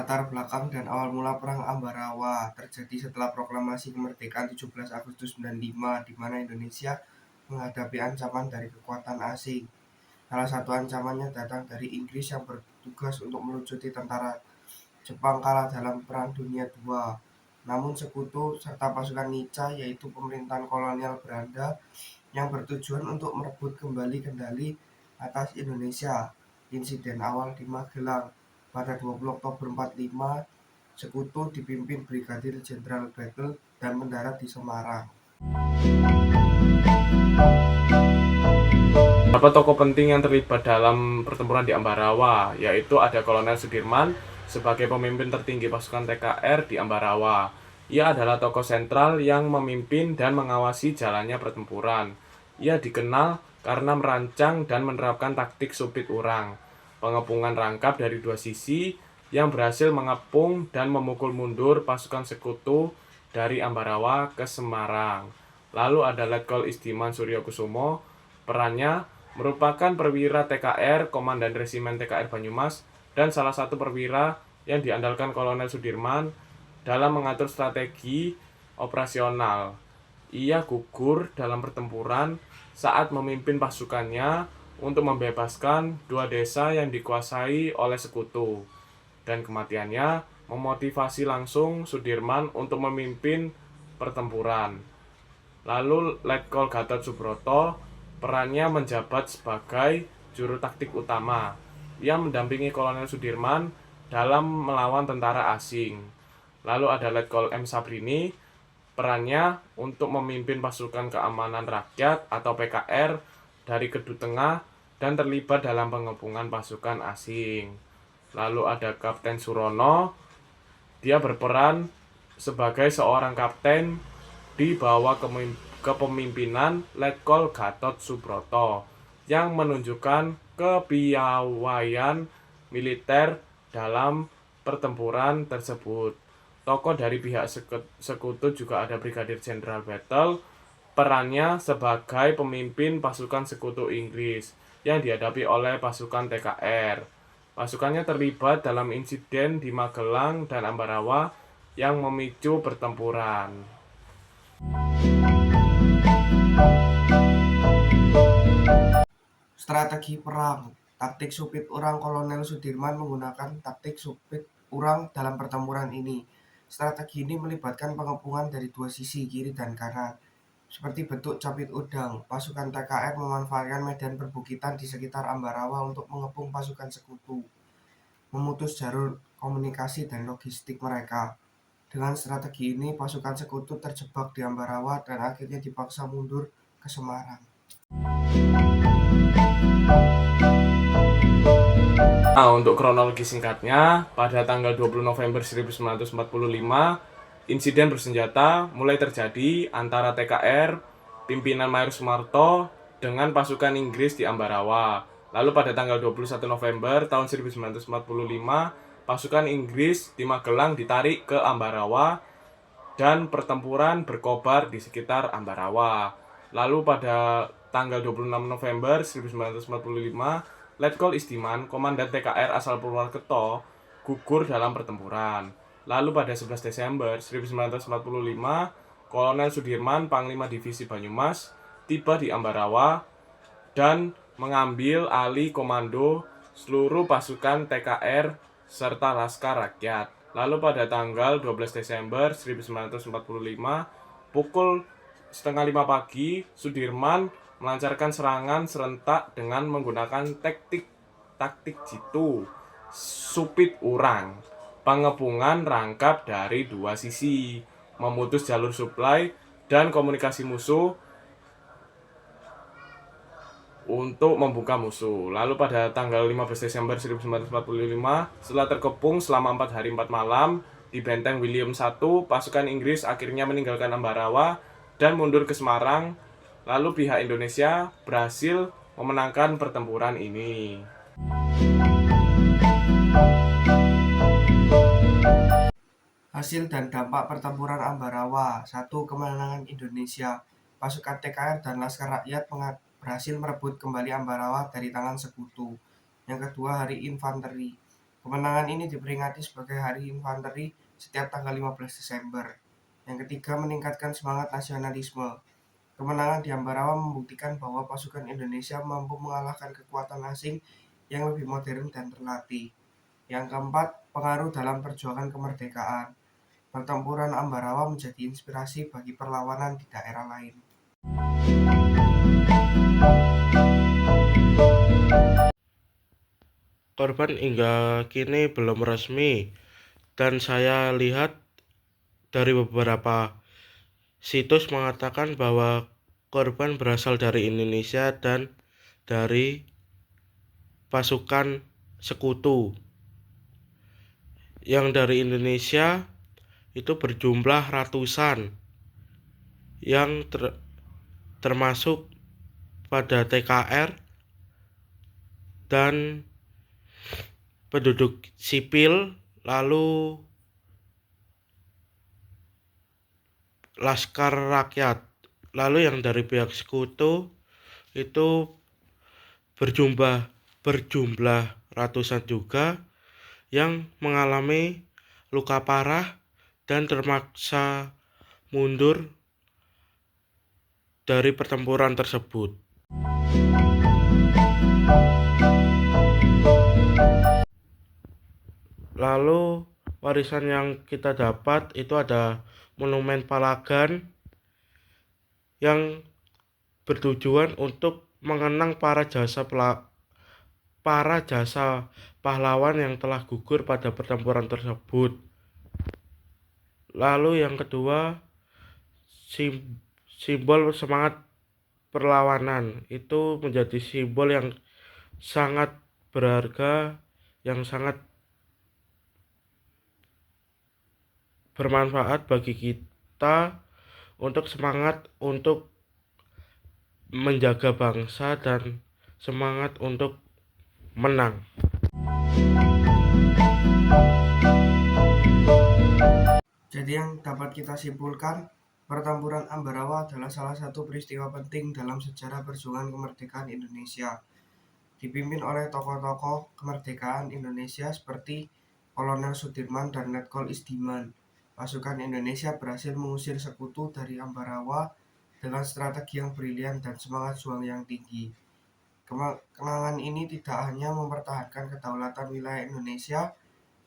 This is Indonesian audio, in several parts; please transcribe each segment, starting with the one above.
Latar belakang dan awal mula Perang Ambarawa terjadi setelah proklamasi kemerdekaan 17 Agustus 95, di mana Indonesia menghadapi ancaman dari kekuatan asing. Salah satu ancamannya datang dari Inggris yang bertugas untuk melucuti tentara Jepang kalah dalam Perang Dunia II. Namun sekutu serta pasukan Nica, yaitu pemerintahan kolonial Belanda, yang bertujuan untuk merebut kembali kendali atas Indonesia. Insiden awal di Magelang pada 20 Oktober 45, sekutu dipimpin Brigadir Jenderal Battle dan mendarat di Semarang. Beberapa tokoh penting yang terlibat dalam pertempuran di Ambarawa, yaitu ada Kolonel Sudirman sebagai pemimpin tertinggi pasukan TKR di Ambarawa. Ia adalah tokoh sentral yang memimpin dan mengawasi jalannya pertempuran. Ia dikenal karena merancang dan menerapkan taktik supit urang, pengepungan rangkap dari dua sisi yang berhasil mengepung dan memukul mundur pasukan sekutu dari Ambarawa ke Semarang. Lalu ada Letkol Istiman Suryokusumo, perannya merupakan perwira TKR, Komandan Resimen TKR Banyumas, dan salah satu perwira yang diandalkan Kolonel Sudirman dalam mengatur strategi operasional. Ia gugur dalam pertempuran saat memimpin pasukannya untuk membebaskan dua desa yang dikuasai oleh sekutu, dan kematiannya memotivasi langsung Sudirman untuk memimpin pertempuran. Lalu Letkol Gatot Subroto, perannya menjabat sebagai juru taktik utama. Ia mendampingi Kolonel Sudirman dalam melawan tentara asing. Lalu ada Letkol M. Sabrini, perannya untuk memimpin pasukan keamanan rakyat atau PKR dari Kedut Tengah dan terlibat dalam pengepungan pasukan asing. Lalu ada Kapten Surono, dia berperan sebagai seorang kapten di bawah kepemimpinan Letkol Gatot Subroto yang menunjukkan kepiawaian militer dalam pertempuran tersebut. Tokoh dari pihak sekutu juga ada Brigadir Jenderal Battle, perannya sebagai pemimpin pasukan sekutu Inggris yang dihadapi oleh pasukan TKR. Pasukannya terlibat dalam insiden di Magelang dan Ambarawa yang memicu pertempuran. Strategi perang. Taktik supit urang. Kolonel Sudirman menggunakan taktik supit urang dalam pertempuran ini. Strategi ini melibatkan pengepungan dari dua sisi, kiri dan kanan. Seperti bentuk capit udang, pasukan TKR memanfaatkan medan perbukitan di sekitar Ambarawa untuk mengepung pasukan sekutu, memutus jalur komunikasi dan logistik mereka. Dengan strategi ini, pasukan sekutu terjebak di Ambarawa dan akhirnya dipaksa mundur ke Semarang. Nah, untuk kronologi singkatnya, pada tanggal 20 November 1945, insiden bersenjata mulai terjadi antara TKR, pimpinan Mayor Sumarto, dengan pasukan Inggris di Ambarawa. Lalu pada tanggal 21 November tahun 1945, pasukan Inggris di Magelang ditarik ke Ambarawa dan pertempuran berkobar di sekitar Ambarawa. Lalu pada tanggal 26 November 1945, Letkol Istiman, Komandan TKR asal Purwokerto, gugur dalam pertempuran. Lalu pada 11 Desember 1945, Kolonel Sudirman, Panglima Divisi Banyumas, tiba di Ambarawa dan mengambil alih komando seluruh pasukan TKR serta Laskar Rakyat. Lalu pada tanggal 12 Desember 1945, pukul setengah 5 pagi, Sudirman melancarkan serangan serentak dengan menggunakan taktik jitu, supit urang, pengepungan rangkap dari dua sisi, memutus jalur suplai dan komunikasi musuh untuk membuka musuh. Lalu pada tanggal 15 Desember 1945, setelah terkepung selama 4 hari 4 malam di benteng William I, pasukan Inggris akhirnya meninggalkan Ambarawa dan mundur ke Semarang. Lalu pihak Indonesia berhasil memenangkan pertempuran ini. Hasil dan dampak pertempuran Ambarawa. 1. Kemenangan Indonesia. Pasukan TKR dan Laskar Rakyat berhasil merebut kembali Ambarawa dari tangan sekutu. Yang kedua, Hari Infanteri. Kemenangan ini diperingati sebagai Hari Infanteri setiap tanggal 15 Desember. Yang ketiga, meningkatkan semangat nasionalisme. Kemenangan di Ambarawa membuktikan bahwa pasukan Indonesia mampu mengalahkan kekuatan asing yang lebih modern dan terlatih. Yang keempat, pengaruh dalam perjuangan kemerdekaan. Pertempuran Ambarawa menjadi inspirasi bagi perlawanan di daerah lain. Korban hingga kini belum resmi, dan saya lihat dari beberapa situs mengatakan bahwa korban berasal dari Indonesia dan dari pasukan sekutu. Yang dari Indonesia itu berjumlah ratusan, yang termasuk pada TKR dan penduduk sipil, lalu Laskar Rakyat. Lalu yang dari pihak sekutu itu berjumlah ratusan juga yang mengalami luka parah dan terpaksa mundur dari pertempuran tersebut. Lalu warisan yang kita dapat itu ada Monumen Palagan yang bertujuan untuk mengenang para jasa pahlawan yang telah gugur pada pertempuran tersebut. Lalu yang kedua, simbol semangat perlawanan itu menjadi simbol yang sangat berharga, yang sangat bermanfaat bagi kita untuk semangat untuk menjaga bangsa dan semangat untuk menang. Jadi yang dapat kita simpulkan, pertempuran Ambarawa adalah salah satu peristiwa penting dalam sejarah perjuangan kemerdekaan Indonesia. Dipimpin oleh tokoh-tokoh kemerdekaan Indonesia seperti Kolonel Sudirman dan Letkol Isdiman. Pasukan Indonesia berhasil mengusir sekutu dari Ambarawa dengan strategi yang brilian dan semangat juang yang tinggi. Kemenangan ini tidak hanya mempertahankan kedaulatan wilayah Indonesia,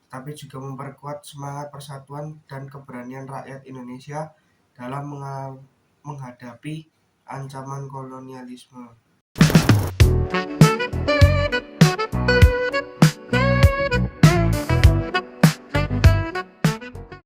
tapi juga memperkuat semangat persatuan dan keberanian rakyat Indonesia dalam menghadapi ancaman kolonialisme.